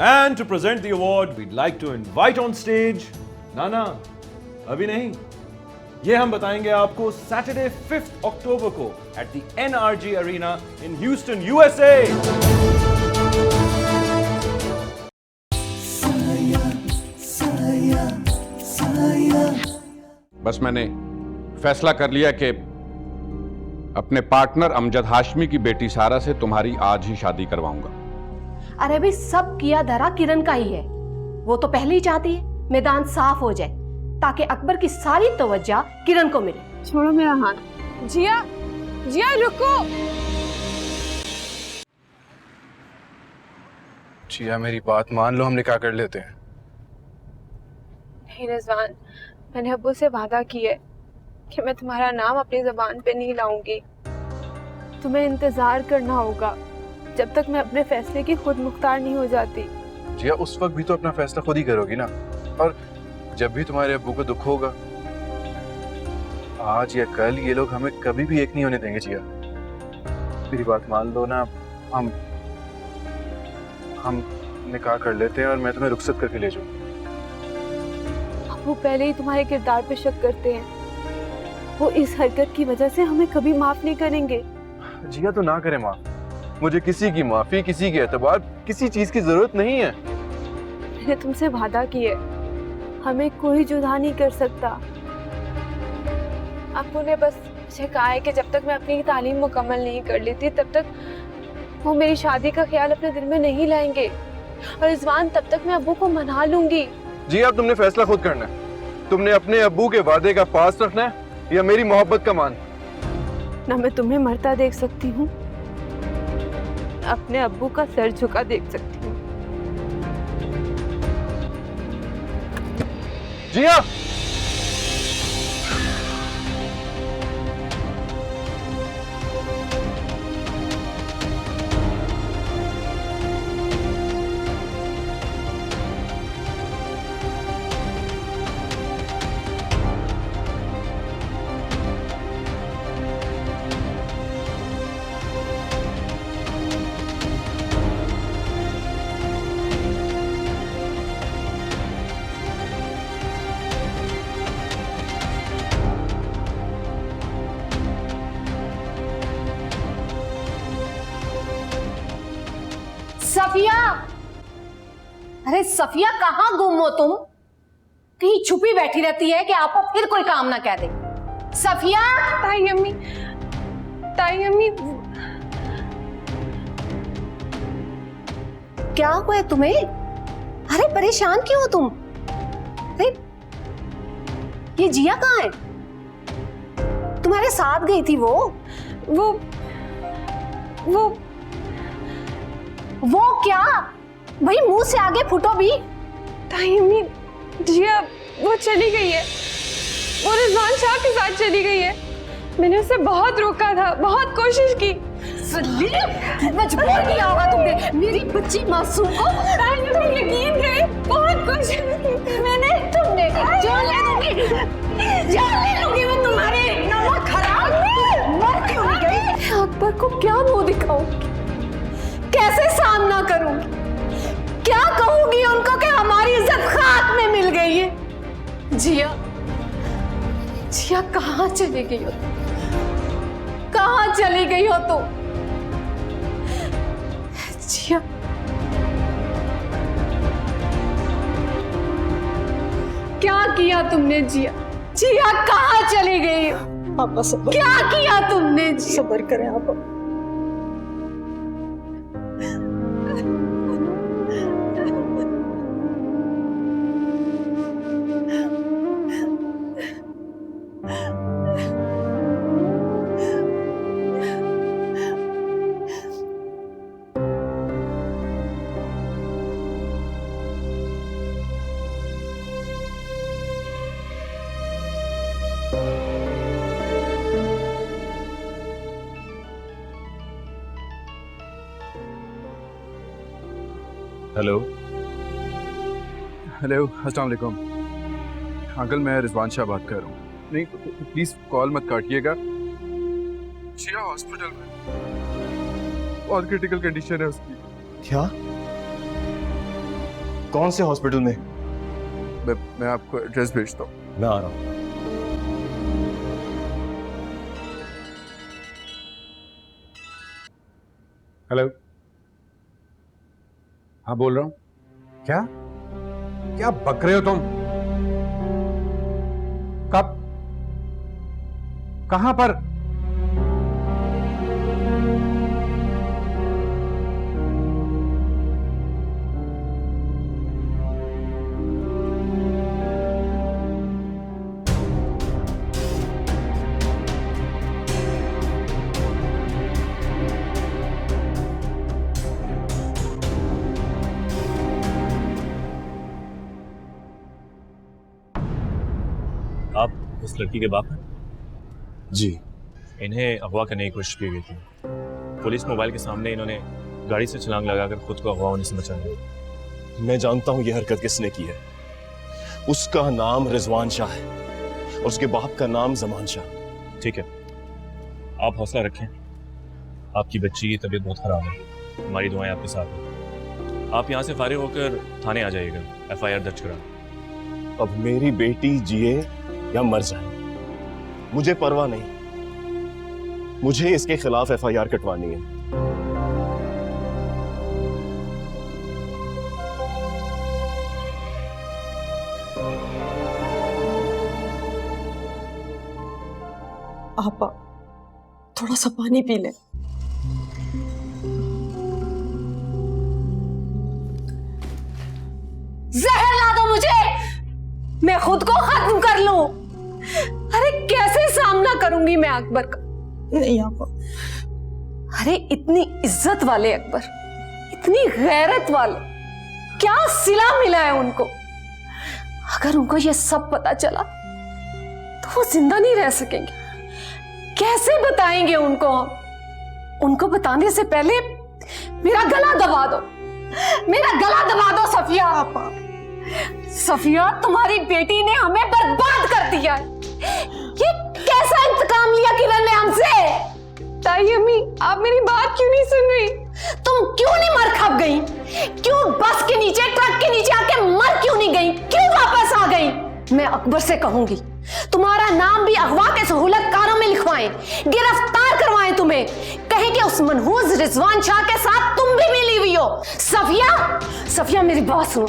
And to present the award, we'd like to invite on stage. ना अभी नहीं, ये हम बताएंगे आपको Saturday 5th October को at the NRG Arena in Houston, USA. बस मैंने फैसला कर लिया कि अपने पार्टनर अमजद हाशमी की बेटी सारा से तुम्हारी आज ही शादी करवाऊंगा। अरे भाई, सब किया धरा किरण का ही है। वो तो पहले ही चाहती है मैदान साफ हो जाए ताकि अकबर की सारी तवज्जो किरण को मिले। छोड़ो मेरा हाथ। जिया, जिया रुको। जिया मेरी बात मान लो, हम निकाह कर लेते हैं। नहीं रिजवान, मैंने अब्बू से वादा की है कि मैं तुम्हारा नाम अपनी ज़बान पे नहीं लाऊंगी। तुम्हें इंतजार करना होगा जब तक मैं अपने फैसले की खुद मुख्तार नहीं हो जाती। जिया उस वक्त भी तो अपना फैसला खुद ही करोगी ना, और जब भी तुम्हारे अब्बू को दुख होगा, आज या कल ये लोग हमें कभी भी एक नहीं होने देंगे। जिया मेरी बात मान लो ना, हम निकाह कर लेते हैं और मैं तुम्हें रुखसत करके ले जाऊँ। अब्बू पहले ही तुम्हारे किरदार पे शक करते हैं। वो इस हरकत की वजह से हमें कभी माफ नहीं करेंगे। जिया तो ना करे माफ, मुझे किसी की माफी, किसी के एतबार, किसी चीज की जरूरत नहीं है। मैंने तुमसे वादा की है, हमें कोई जुदा नहीं कर सकता। अब्बू ने बस मुझे कहा है कि जब तक मैं अपनी तालीम मुकम्मल नहीं कर लेती तब तक वो मेरी शादी का ख्याल अपने दिल में नहीं लाएंगे, और रिजवान तब तक मैं अब्बू को मना लूंगी। जी अब तुमने फैसला खुद करना है। तुमने अपने अब्बू के वादे का पास रखना है या मेरी मोहब्बत का मान। ना मैं तुम्हें मरता देख सकती हूँ, अपने अब्बू का सर झुका देख सकती हूँ। जिया सफिया, अरे सफिया कहाँ गुम हो तुम? कहीं छुपी बैठी रहती है कि आपको फिर कोई काम ना कह दे। सफिया। ताई अम्मी, ताई अम्मी। क्या हुआ है तुम्हें? अरे परेशान क्यों हो तुम? अरे ये जिया कहाँ है? तुम्हारे साथ गई थी वो क्या? भाई मुंह से आगे फुटो भी। ताई अम्मी, जिया वो चली गई है, वो रिजवान शाह के साथ चली गई है। मैंने उसे बहुत रोका था, बहुत कोशिश की। मजबूर किया होगा तुमने मेरी बच्ची मासूम को। यकीन करे, बहुत कोशिश की मैंने। तुमने जान ले लूंगी मैं तुम्हारे। नमक खराब मर क्यों नहीं गई? अकबर को क्या मुंह दिखाऊंगी, कैसे सामना करूंगी, क्या कहूंगी उनको कि हमारी इज्जत खाक में मिल गई है? जिया, जिया कहाँ चली गई हो? कहाँ चली गई हो तुम? जिया, क्या किया तुमने? जिया, जिया कहाँ चली गई हो? आपा सब्र, क्या किया तुमने? सब्र करें आप। हेलो अस्सलाम वालेकुम अंकल, मैं रिजवान शाह बात कर रहा हूँ। नहीं प्लीज कॉल मत काटिएगा। जिया हॉस्पिटल में, बहुत क्रिटिकल कंडीशन है उसकी। क्या? कौन से हॉस्पिटल में? मैं आपको एड्रेस भेजता हूँ। मैं आ रहा हूँ। हेलो। हाँ बोल रहा हूँ। क्या क्या बक रहे हो तुम? कब? कहां पर? आप उस लड़की के बाप हैं? जी। इन्हें अगवा करने की कोशिश की गई थी। पुलिस मोबाइल के सामने इन्होंने गाड़ी से छलांग लगाकर खुद को अगवा होने से बचाया। मैं जानता हूं यह हरकत किसने की है। उसका नाम रिजवान शाह है और उसके बाप का नाम जमान शाह। ठीक है, आप हौसला रखें। आपकी बच्ची की तबीयत बहुत खराब है, हमारी दुआएं आपके साथ हैं। आप यहाँ से फारिग होकर थाने आ जाइएगा, FIR दर्ज करा। अब मेरी बेटी जिए या मर जाए मुझे परवाह नहीं, मुझे इसके खिलाफ FIR कटवानी है। आपा थोड़ा सा पानी पी ले। जहर ला दो मुझे, मैं खुद को खत्म कर लूं। अरे कैसे सामना करूंगी मैं अकबर का? नहीं आपा। अरे इतनी इज्जत वाले अकबर, इतनी गैरत वाले, क्या सिला मिला है उनको? अगर उनको ये सब पता चला तो वो जिंदा नहीं रह सकेंगे। कैसे बताएंगे उनको हम? उनको बताने से पहले मेरा गला दबा दो, मेरा गला दबा दो सफिया। आपा सफिया, तुम्हारी बेटी ने हमें बर्बाद कर दिया है। ये कैसा इंतकाम लिया किरण ने हमसे? ताई अम्मी, आप मेरी बात क्यों नहीं सुन रही? तुम क्यों नहीं मर खप गई? क्यों बस के नीचे, ट्रक के नीचे आके मर क्यों नहीं गई? क्यों वापस आ गई? मैं अकबर से कहूंगी तुम्हारा नाम भी अगवा के सहूलतकारों में लिखवाएं, गिरफ्तार करवाएं तुम्हें। कहे कि उस मनहूस रिजवान शाह के साथ तुम भी मिली हुई हो। सफिया, सफिया मेरी बात सुनो,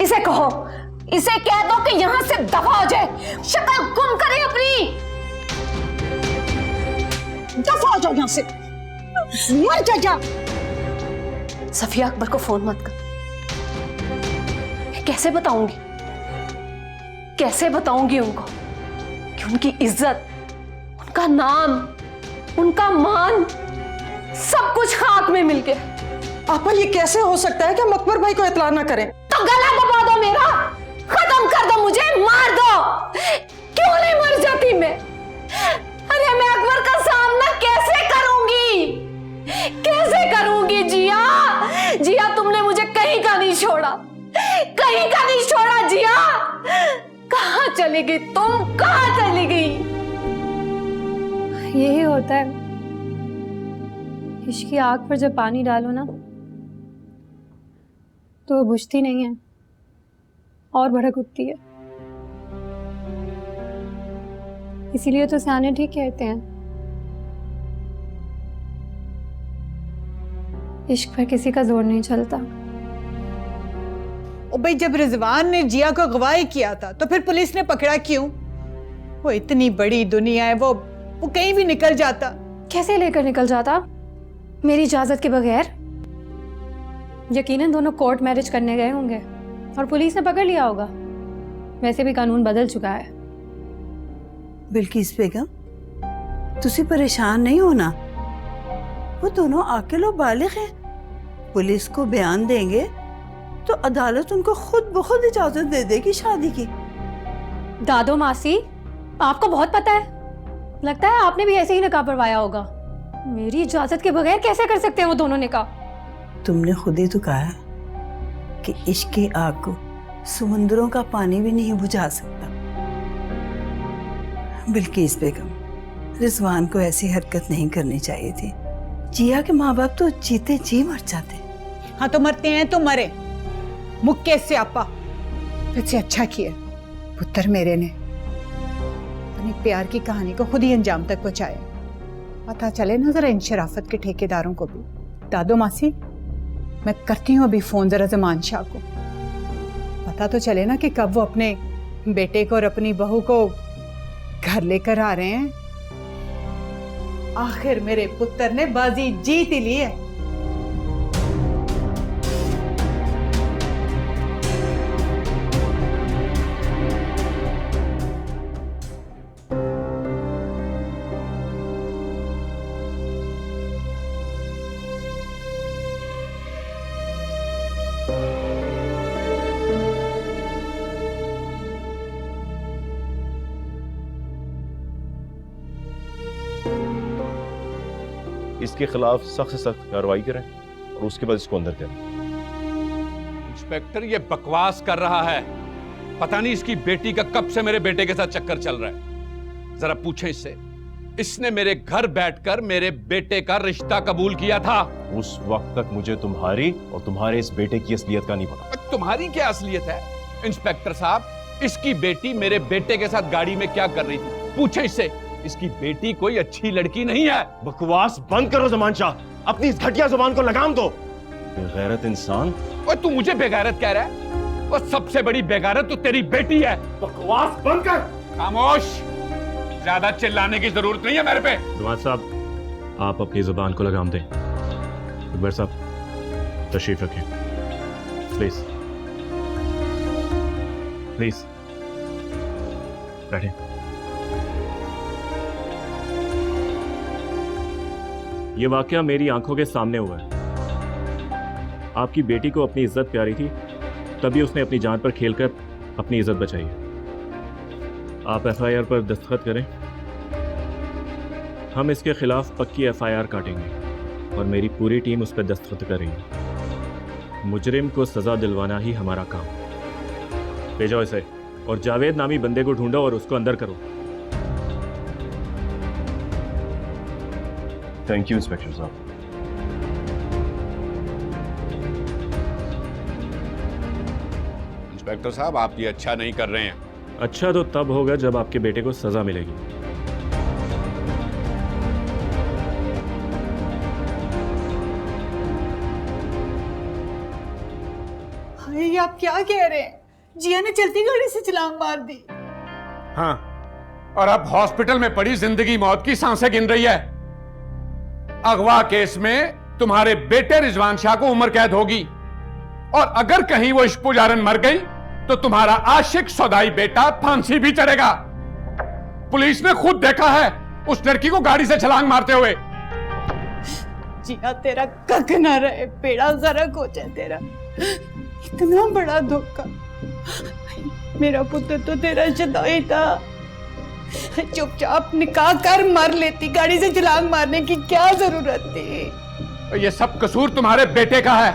इसे कहो, इसे कह दो कि यहां से दफा हो जाए, शक्ल गुम करे अपनी। दफा हो जाओ यहां से, मर जा। सफिया, अकबर को फोन मत कर। कैसे बताऊंगी, कैसे बताऊंगी उनको कि उनकी इज्जत, उनका नाम, उनका मान सब कुछ खाक में मिल गया। आपा ये कैसे हो सकता है कि हम अकबर भाई को इतला ना करें? तो गला दबा दो मेरा, खत्म कर दो मुझे, मार दो। क्यों नहीं मर जाती मैं? अरे मैं अकबर का सामना कैसे करूंगी, कैसे करूंगी? जिया, जिया तुमने मुझे कहीं का नहीं छोड़ा, कहीं का नहीं छोड़ा। जिया कहां चली गई तुम, कहां चली गई? यही होता है, इश्क की आग पर जब पानी डालो ना तो वो बुझती नहीं है और भड़क उठती है। इसीलिए तो सियाने ठीक कहते हैं, इश्क पर किसी का जोर नहीं चलता। ओ भाई, जब रिजवान ने जिया को अगवा किया था तो फिर पुलिस ने पकड़ा क्यों? वो इतनी बड़ी दुनिया है, वो कहीं भी निकल जाता। कैसे लेकर निकल जाता? मेरी इजाजत के बगैर? यकीनन दोनों कोर्ट मैरिज करने गए होंगे और पुलिस ने पकड़ लिया होगा। वैसे भी कानून बदल चुका है। बिल्किस बेगम, तुसी परेशान नहीं होना, वो दोनों आकिल और बालिग हैं। पुलिस को बयान देंगे तो अदालत उनको खुद ब खुद इजाजत दे देगी शादी की। दादो मासी, आपको बहुत पता है, लगता है आपने भी ऐसे ही निकाह पढ़वाया होगा। मेरी इजाजत के बगैर कैसे कर सकते हैं वो दोनों निकाह? तुमने खुद ही तो कहा कि इश्क की आग को समुद्रों का पानी भी नहीं बुझा सकता। बिल्किस बेगम, रिजवान को ऐसी हरकत नहीं करनी चाहिए थी। जिया के माँ बाप तो जीते जी मर जाते। हाँ तो मरते हैं तो मरे, मुक्के से आपा फिर से अच्छा किया पुत्र मेरे ने अपनी प्यार की कहानी को खुद ही अंजाम तक पहुंचाया। पता चले ना जरा इन शराफत के ठेकेदारों को भी। दादो मासी, मैं करती हूँ अभी फोन जरा ज़मान शाह को, पता तो चले ना कि कब वो अपने बेटे को और अपनी बहू को घर लेकर आ रहे हैं। आखिर मेरे पुत्र ने बाजी जीत ही ली है। इसके खिलाफ सख्त से सख्त कार्रवाई करें और उसके बाद इसको अंदर करें। इंस्पेक्टर ये बकवास कर रहा है। पता नहीं इसकी बेटी का कब से मेरे बेटे के साथ चक्कर चल रहा है। जरा पूछें इससे, इसने मेरे घर बैठकर मेरे बेटे का रिश्ता कबूल किया था। उस वक्त तक मुझे तुम्हारी और तुम्हारे इस बेटे की असलियत का नहीं पता। तुम्हारी क्या असलियत है इंस्पेक्टर साहब? इसकी बेटी मेरे बेटे के साथ गाड़ी में क्या कर रही थी? पूछें इससे। इसकी बेटी कोई अच्छी लड़की नहीं है। बकवास बंद करो ज़मान शाह, अपनी इस घटिया जुबान को लगाम दो। बेगैरत इंसान। और तू मुझे बेगैरत कह रहा है? और सबसे बड़ी बेगैरत तो तेरी बेटी है। बकवास बंद कर। खामोश, ज्यादा चिल्लाने की जरूरत नहीं है मेरे पे। जमात साहब, आप अपनी जुबान को लगाम दें। अकबर साहब, तशरीफ रखें प्लीज। प्लीज बैठें। ये वाकया मेरी आंखों के सामने हुआ है। आपकी बेटी को अपनी इज्जत प्यारी थी, तभी उसने अपनी जान पर खेलकर अपनी इज्जत बचाई है। आप एफआईआर पर दस्तखत करें। हम इसके खिलाफ पक्की एफआईआर काटेंगे और मेरी पूरी टीम उस पर दस्तखत करेगी। मुजरिम को सजा दिलवाना ही हमारा काम। भेजो इसे और जावेद नामी बंदे को ढूंढो और उसको अंदर करो। थैंक यू इंस्पेक्टर साहब। इंस्पेक्टर साहब, आप ये अच्छा नहीं कर रहे हैं। अच्छा तो तब होगा जब आपके बेटे को सजा मिलेगी। ये आप क्या कह रहे हैं? जिया ने चलती गाड़ी से छलांग मार दी। हाँ, और अब हॉस्पिटल में पड़ी जिंदगी मौत की सांसें गिन रही है। अगवा केस में तुम्हारे बेटे रिजवान शाह को उम्र कैद होगी और अगर कहीं वो इश्क पुजारन मर गई तो तुम्हारा आशिक सौदाई बेटा फांसी भी चढ़ेगा। पुलिस ने खुद देखा है उस लड़की को गाड़ी से छलांग मारते हुए। जिया तेरा कक ना रहे, पेड़ा जरक हो जाए तेरा। इतना बड़ा धोखा। मेरा पुत्र तो तेरा शदाई था। चुपचाप निकाह कर मर लेती, गाड़ी से छलांग मारने की क्या जरूरत थी? ये सब कसूर तुम्हारे बेटे का है।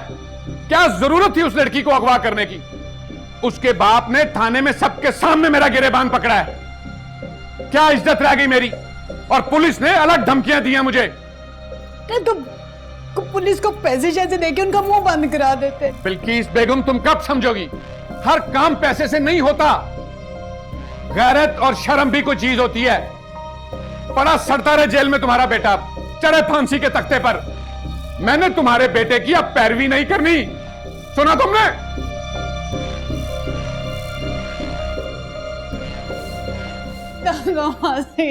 क्या जरूरत थी उस लड़की को अगवा करने की? उसके बाप ने थाने में सबके सामने मेरा गिरेबान पकड़ा है। क्या इज्जत रह गई मेरी? और पुलिस ने अलग धमकियां दी हैं मुझे। तो पुलिस को पैसे शैसे देके उनका मुंह बंद करा देते। बिल्किस बेगम, तुम कब समझोगी? हर काम पैसे से नहीं होता। गैरत और शर्म भी कोई चीज होती है। बड़ा सड़ता रहे जेल में तुम्हारा बेटा, चढ़े फांसी के तख्ते पर। मैंने तुम्हारे बेटे की अब पैरवी नहीं करनी, सुना तुमने?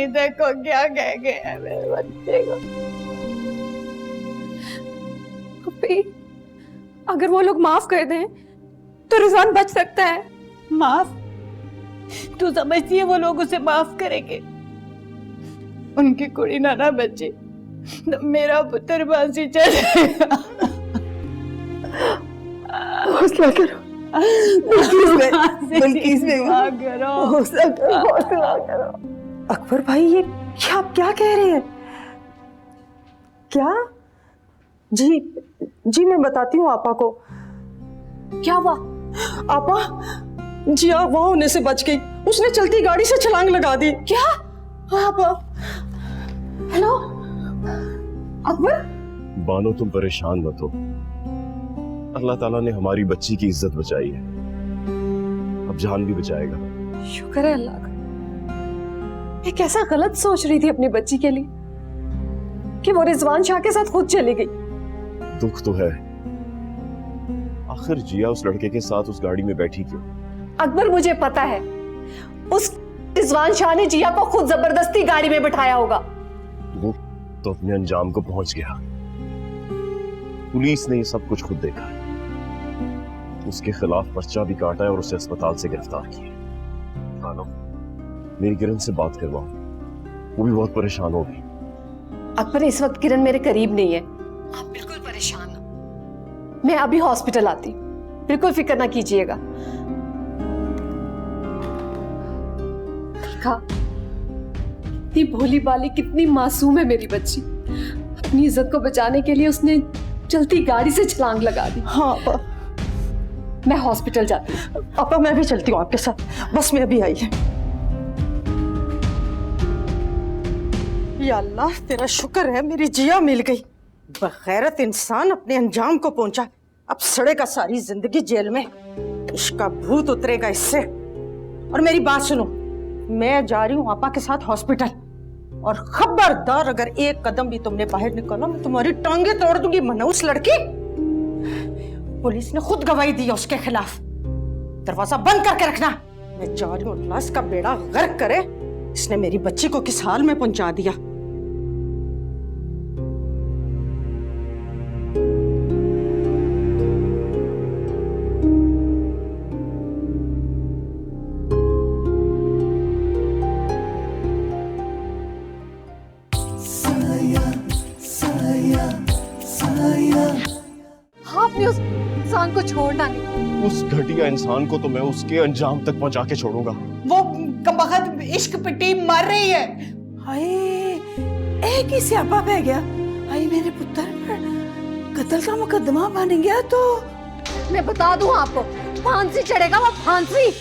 देखो क्या कह गए मेरे बच्चे को। अगर वो लोग माफ कर दें तो रिजवान बच सकता है। माफ? तू समझती है वो लोग उसे माफ करेंगे? उनकी कुड़ी ना बची तो मेरा पुत्र फांसी चढ़ेगा। हौसला करो बिल्किस बेगम, करो। हौसला करो। अकबर भाई, ये आप क्या कह रहे हैं? क्या? जी मैं बताती हूँ आपा को। क्या हुआ? आपा, जिया वहां होने से बच गई। उसने चलती गाड़ी से छलांग लगा दी। क्या? आपा। हेलो अकबर। बानो, तुम परेशान मत हो। अल्लाह ताला ने हमारी बच्ची की इज्जत बचाई है, अब जान भी बचाएगा। शुक्र है अल्लाह का। मैं कैसा गलत सोच रही थी अपनी बच्ची के लिए कि वो रिजवान शाह के साथ खुद चली गई। दुख तो है, आखिर जिया उस लड़के के साथ उस गाड़ी में बैठी क्यों? अकबर, मुझे पता है उस रिजवान शाह ने जिया को खुद जबरदस्ती गाड़ी में बिठाया होगा। वो तो अपने अंजाम को पहुंच गया। पुलिस ने ये सब कुछ खुद देखा है, उसके खिलाफ पर्चा भी काटा है और उसे अस्पताल से गिरफ्तार किया। मेरी किरण से बात करवाओ, वो भी बहुत परेशान होगी। अकबर, इस वक्त किरण मेरे करीब नहीं है, आप बिल्कुल परेशान ना। मैं अभी हॉस्पिटल आती, बिल्कुल फिक्र ना कीजिएगा। देखा, कितनी भोली भाली, कितनी मासूम है मेरी बच्ची। अपनी इज्जत को बचाने के लिए उसने चलती गाड़ी से छलांग लगा दी। हाँ मैं हॉस्पिटल जाती हूँ। पापा, मैं भी चलती हूँ आपके साथ, बस मैं अभी आई। या अल्लाह, तेरा शुक्र है मेरी जिया मिल गई। बगैरत इंसान अपने अंजाम को पहुंचा, अब सड़ेगा सारी जिंदगी जेल में। इसका भूत उतरेगा इससे। और मेरी बात सुनो, मैं जा रही हूँ आपा के साथ हॉस्पिटल, और खबरदार अगर एक कदम भी तुमने बाहर निकाला मैं तुम्हारी टांगे तोड़ दूंगी। मनहूस लड़की, पुलिस ने खुद गवाही दी है उसके खिलाफ। दरवाजा बंद करके रखना। मैं जा रही हूँ, अल्लाह इसका बेड़ा गर्क करे। इसने मेरी बच्ची को किस हाल में पहुंचा दिया। आपने उस इंसान को छोड़ना नहीं। उस घटिया इंसान को तो मैं उसके अंजाम तक पहुंचा के छोड़ूंगा। वो कमबख्त इश्क पिटी मर रही है। हाय, एक ही स्यापा बह गया। हाय मेरे पुत्र पर कत्ल का मुकदमा बन गया तो मैं बता दूं आपको, फांसी चढ़ेगा वो, फांसी।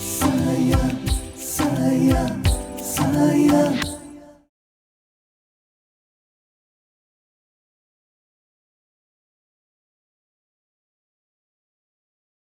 साया, साया, साया।